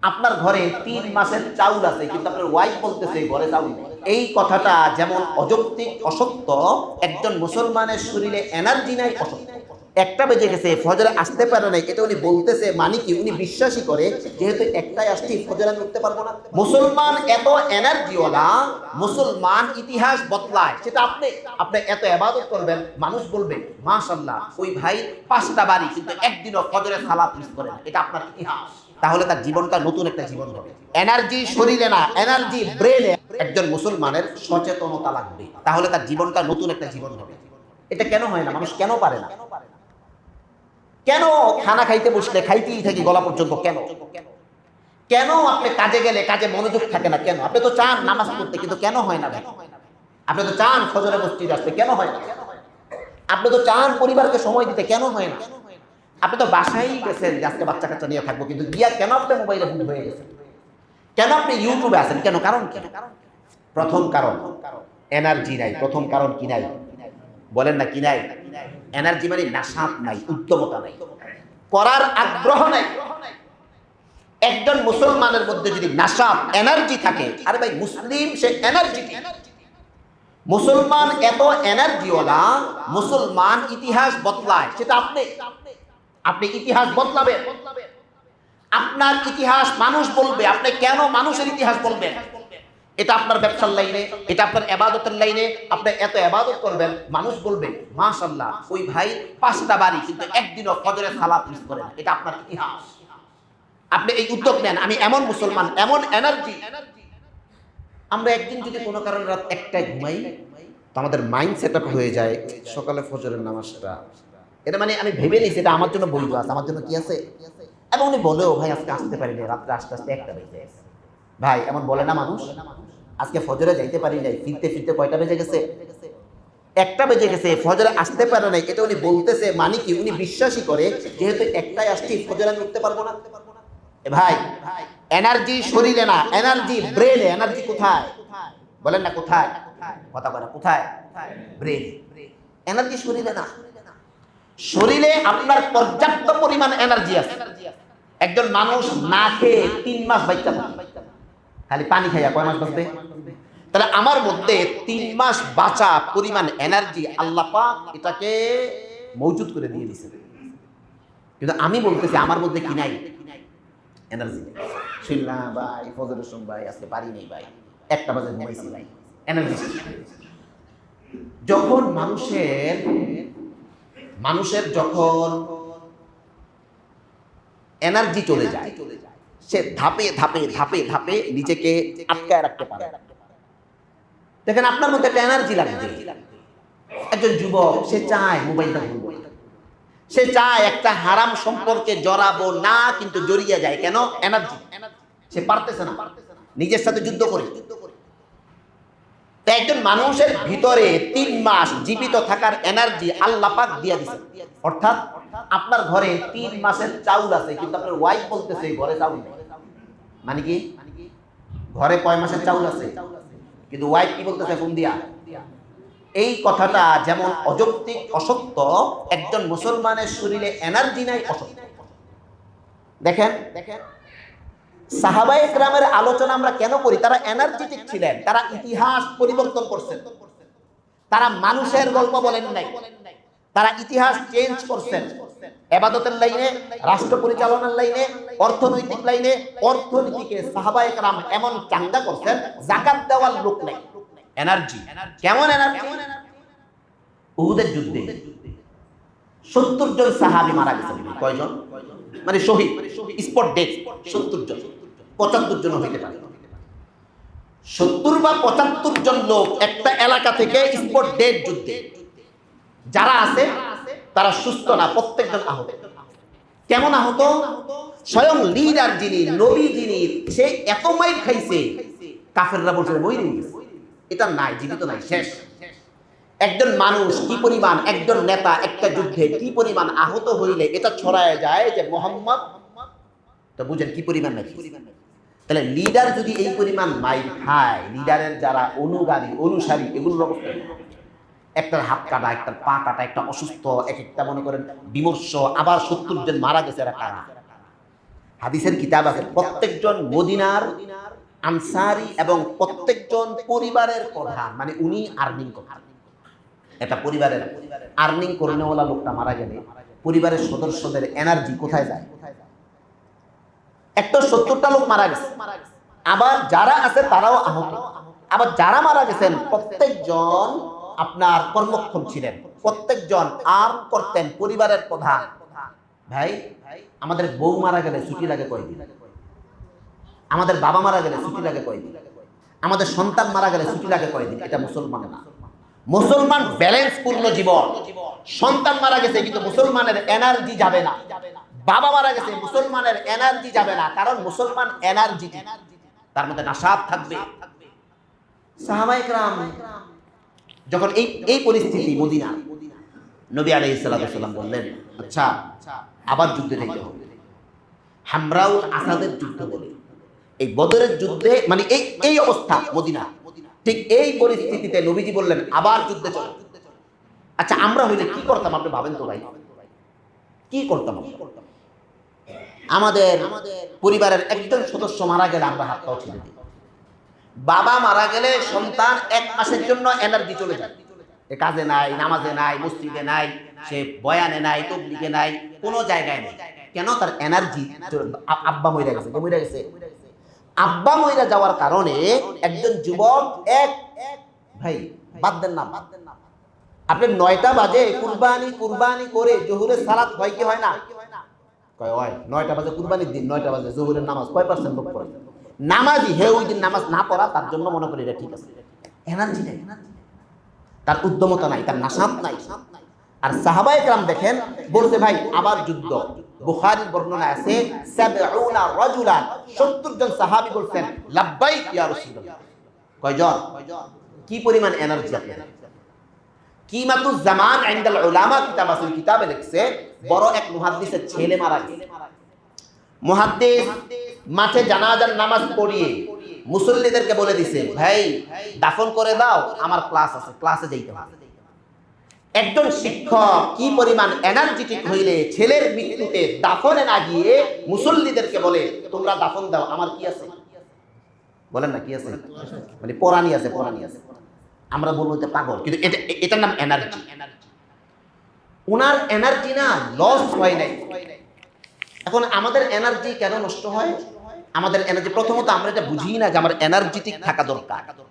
আপনার ঘরে ৩ মাসের চাউল আছে কিন্তু আপনার ওয়াইফ বলতেছে ঘরে চাউল নেই। এই কথাটা যেমন অযৌক্তিক অসত্য, একজন মুসলমানের শরীরে এনার্জি নাই অসত্য। একটা বেজে গেছে, ফজরে আসতে পারে নাই, এটা উনি বলতেছে মানে কি উনি বিশ্বাসই করে যেহেতু একটাই আসছি ফজরে আমি উঠতে পারবো না। মুসলমান এত এনার্জিওয়ালা, মুসলমান ইতিহাস বদলায়। সেটা আপনি আপনি এত ইবাদত করবেন, মানুষ বলবে মাশাআল্লাহ ওই ভাই 5টা বাড়ি কিন্তু একদিনও ফজরের সালাত মিস করে না, এটা আপনার ইতিহাস। তাহলে তার জীবনটা নতুন একটা জীবন হবে। এনার্জি শরীরে না, এনার্জি ব্রেনে। একজন মুসলমানের সচেতনতা লাগবে, তাহলে তার জীবনটা নতুন একটা জীবন হবে। এটা কেন হয় না? মানুষ কেন পারে না? কেন খানা খাইতে বসলে খাইতেই থাকি গলা পর্যন্ত? কেন কেন আপনি কাজে গেলে কাজে মনোযোগ থাকে না? কেন? আপনি তো চান নামাজ পড়তে, কিন্তু কেন হয় না ভাই? আপনি তো চান ফজরে মসজিদে আসতে, কেন হয় না? আপনি তো চান পরিবারকে সময় দিতে, কেন হয় না? আপনি তো বাসায় গেছেন যে আজকে বাচ্চা কাচ্চা নিয়ে থাকবো, কিন্তু গিয়া কেন আপনি মোবাইলে ভূত হয়ে গেছেন? কেন আপনি ইউটিউবে আছেন? কেন? কারণ কেন? প্রথম কারণ এনার্জি নাই। প্রথম কারণ কি নাই? বলেন না, কি নাই? এনার্জি মানে নাশাত নাই, উদ্যমতা নাই, করার আগ্রহ নাই। একজন মুসলমানের মধ্যে যদি নাশাত এনার্জি থাকে, আরে ভাই মুসলিম সে এনার্জি। মুসলমান এত এনার্জিওয়ালা, মুসলমান ইতিহাস বদলায়। সেটা আপনি ইতিহাস বদলাবেন। আপনার ইতিহাস মানুষ বলবে। আপনি কেন মানুষের ইতিহাস বলবেন? এটা আপনার ব্যবসার লাইনে, এটা আপনার ইবাদতের লাইনে। আপনি এত ইবাদত করবেন, মানুষ বলবে মাশাআল্লাহ ওই ভাই 5টা বাড়ি কিন্তু একদিনও ফজরের সালাত মিস করে না, এটা আপনার ইতিহাস। আপনি এই উদ্যোগ নেন, আমি এমন মুসলমান, এমন এনার্জি। আমরা একদিন যদি কোনো কারণে রাত 1টায় ঘুমাই, তো আমাদের মাইন্ড সেট আপ হয়ে যায় সকালে ফজরের নামাজটা। এটা মানে আমি ভেবে নিয়েছি এটা আমার জন্য বৈধ আছে, আমার জন্য কি আছে। এবং উনি বলেও ভাই আজকে আসতে পারি না, রাত্রে আস্তে আস্তে 1টা বেজে গেছে। ভাই এমন বলে না মানুষ? আজকে ফজরে যাইতে পারি নাই, ফিরতে ফিরতে কয়টা বেজে গেছে? 1টা বেজে গেছে, ফজরে আসতে পারে নাই, এটা উনি বলতেছে মানে কি উনি বিশ্বাসই করে যেহেতু একটাই আসছি ফজরে আমি উঠতে পারবো না। ভাই এনার্জি শরীরে না, এনার্জি ব্রেনে। এনার্জি কোথায়? বলেন না কোথায়? কথা বলে কোথায়? ব্রেনে। এনার্জি শরীরে না। শরীরে আপনার পর্যাপ্ত পরিমাণ এনার্জি আছে। একজন মানুষ না খেয়ে 3 মাস বাঁচতে পারে, খালি পানি খাইয়া কয় মাস বাঁচবে? তাহলে আমার মধ্যে 3 মাস বাঁচা পরিমাণ এনার্জি আল্লাহ পাক এটাকে মজুদ করে দিয়ে দিয়েছে। কিন্তু আমি বলতেছি আমার মধ্যে কি নাই? এনার্জি। শুনলাম ভাই ফজরের সময় ভাই আজকে পারি নাই ভাই, 1টা বাজে ঘুমাইছি ভাই, এনার্জি। যখন মানুষের যখন এনার্জি চলে যায়, সে ধাপে ধাপে ধাপে ধাপে নিজেকে আটকায় রাখতে পারে। দেখেন আপনার মধ্যে একটা এনার্জি লাগবে। একজন যুবক সে চায় মোবাইলটা ভুলবো, সে চায় একটা হারাম সম্পর্কে জড়াবো না, কিন্তু জড়িয়ে যায়। কেন? এনার্জি। সে পারতেছে না, নিজের সাথে যুদ্ধ করে। একজন মানুষের ভিতরে 3 মাস জীবিত থাকার এনার্জি আল্লাহ পাক দিয়ে দিয়েছে। অর্থাৎ আপনার ঘরে 3 মাসের চাউল আছে কিন্তু আপনার ওয়াইফ বলতেছে ঘরে চাউল নেই। মানে কি? ঘরে কয় মাসের চাউল আছে কিন্তু ওয়াইফ কি বলতেছে ফোন দিয়া? এই কথাটা যেমন অযৌক্তিক অসত্য, একজন মুসলমানের শরীরে এনার্জি নাই অসত্য। দেখেন সাহাবায়ে কেরামের আলোচনা আমরা কেন করি? তারা এনার্জেটিক ছিলেন, তারা ইতিহাস পরিবর্তন করছেন। তারা মানুষের গল্প বলেন নাই, তারা ইতিহাস চেঞ্জ করছেন। ইবাদতের লাইনে, রাষ্ট্র পরিচালনার লাইনে, অর্থনৈতিক লাইনে, অর্থনীতিকে সাহাবায়ে কেরাম এমন চাঙ্গা করছেন যাকাত দেওয়ার লোক নাই। এনার্জি। কেমন এনার্জি? উহুদের যুদ্ধে 70 জন সাহাবী মারা গেছেন। কয়জন? মানে শহীদ, স্পট ডেথ 70 জন। 75 জন হইতে পারে। 70 বা 75 জন লোক একটা এলাকা থেকে স্পট ডেথ যুদ্ধে। যারা আছে তারা সুস্থ না, প্রত্যেকজন আহত। কেমন আহত? স্বয়ং লিডার যিনি, নবী যিনি, সে এত মাইর খাইছে কাফেররা বলছে মইরে গেছে, এটা নাই, জীবিত নাই, শেষ। একজন মানুষ কি পরিমাণ, একজন নেতা একটা যুদ্ধে কি পরিমাণ আহত হইলে এটা ছড়ায় যায় যে মোহাম্মদ, তো বুঝেন কি পরিমাণ নাকি। তাহলে লিডার যদি এই পরিমাণ মাইর খায়, লিডারের যারা অনুগামী অনুসারী এগুলোর অবস্থা, একটার হাত কাটা, একটার পা কাটা, একটা অসুস্থ, এক একটা মনে করেন বিমর্ষ, আবার 70 জন মারা গেছে। এরা কারা? হাদিসের কিতাব আছে, প্রত্যেকজন মদিনার আনসারী এবং প্রত্যেকজন পরিবারের প্রধান, মানে উনি আর্নিং করেন। এটা পরিবারের আর্নিং করনেওয়ালা লোকটা মারা গেলে পরিবারের সদস্যদের এনার্জি কোথায় যায়? একটা 70টা লোক মারা গেছে, আবার যারা আছে তারাও আহত, আবার যারা মারা গেছেন প্রত্যেকজন আপনার কর্মক্ষম ছিলেন, প্রত্যেকজন আর্ন করতেন, পরিবারের প্রধান। ভাই, আমাদের বউ মারা গেলে ছুটি লাগে কয়দিন? আমাদের বাবা মারা গেলে ছুটি লাগে কয়দিন? আমাদের সন্তান মারা গেলে ছুটি লাগে কয়দিন? এটা মুসলমান না। মুসলমান ব্যালেন্স পূর্ণ জীবন। সন্তান মারা গেছে কিন্তু মুসলমানের এনার্জি যাবে না, বাবা মারা গেছে মুসলমানের এনার্জি যাবে না, কারণ মুসলমান এনার্জি, তার মধ্যে নাশাত থাকবে। সাহাবায়ে কেরাম যখন এই পরিস্থিতি মদিনা, নবী আলাইহিস সালাতু ওয়াস সালাম বললেন, আচ্ছা আবার যুদ্ধে যেতে হবে। হামরাউল আসাদের যুদ্ধ বলে, এই বদরের যুদ্ধে, মানে এই অবস্থা মদিনা, ঠিক এই পরিস্থিতিতে নবীজি বললেন আবার যুদ্ধে চলো। আচ্ছা আমরা হইলে কি করতাম আপনি ভাবেন তো ভাই, কি করতাম? আমাদের পরিবারের একজন সদস্য মারা গেলে আমরা হাত পাও ছেড়ে দিই। বাবা মারা গেলে সন্তান 1 মাসের জন্য এনার্জি চলে যায়, এ কাজে নাই, নামাজে নাই, মসজিদে নাই, সে বয়ানে নাই, তাবলীগে নাই, কোনো জায়গায় নেই। কেন? তার এনার্জি। আব্বা মইরা গেছে, কে মইরা গেছে? আব্বা মইরা যাওয়ার কারণে একজন যুবক ভাই বাদ দেন না, আপনি 9টা বাজে কুরবানি করে জোহরের সালাত হয় কি হয় না? কয় হয়। 9টা বাজে কুরবানির দিন, 9টা বাজে জোহরের নামাজ কয় পার্সেন্ট লোক পড়ে? নামাজি হে ওই দিন নামাজ না পড়া, তার জন্য মনে করি এটা ঠিক আছে। এনার্জি নাই, তার উদ্যমতা নাই, তার নাশাত নাই। আর সাহাবায়ে কেরাম দেখেন বলতে ভাই আবার যুদ্ধ। বুখারীর বর্ণনা আছে 70 রাজুলান, 70 জন সাহাবী বলছেন লাব্বাইক ইয়া রাসূলুল্লাহ। কয়জন? কি পরিমাণ এনার্জি আপনাদের! কিমাতুজ জামান ইনদাল উলামা কিতাব আছে, কিতাবে লিখছে বড় এক মুহাদ্দিসের ছেলে মারা গেছে। মুহাদ্দিস মাঠে জানাজার নামাজ পড়িয়ে মুসল্লিদেরকে বলে দিছে, ভাই দাফন করে দাও, আমার ক্লাস আছে, ক্লাসে যাইতে হবে। একজন শিক্ষক কি পরিমাণ এনার্জেটিক হইলে ছেলের মৃত্যুতে দাফনে না গিয়ে মুসল্লিদেরকে বলে তোমরা দাফন দাও, আমার কি আছে? বলেন না কি আছে? মানে পরানি আছে, পরানি আছে। আমরা বলবো যে পাগল, কিন্তু এটার নাম এনার্জি। ওনার এনার্জি না লস হয় নাই। এখন আমাদের এনার্জি কেন নষ্ট হয়? আমাদের এনার্জি, প্রথমত আমরা এটা বুঝি না যে আমার এনার্জেটিক থাকা দরকার।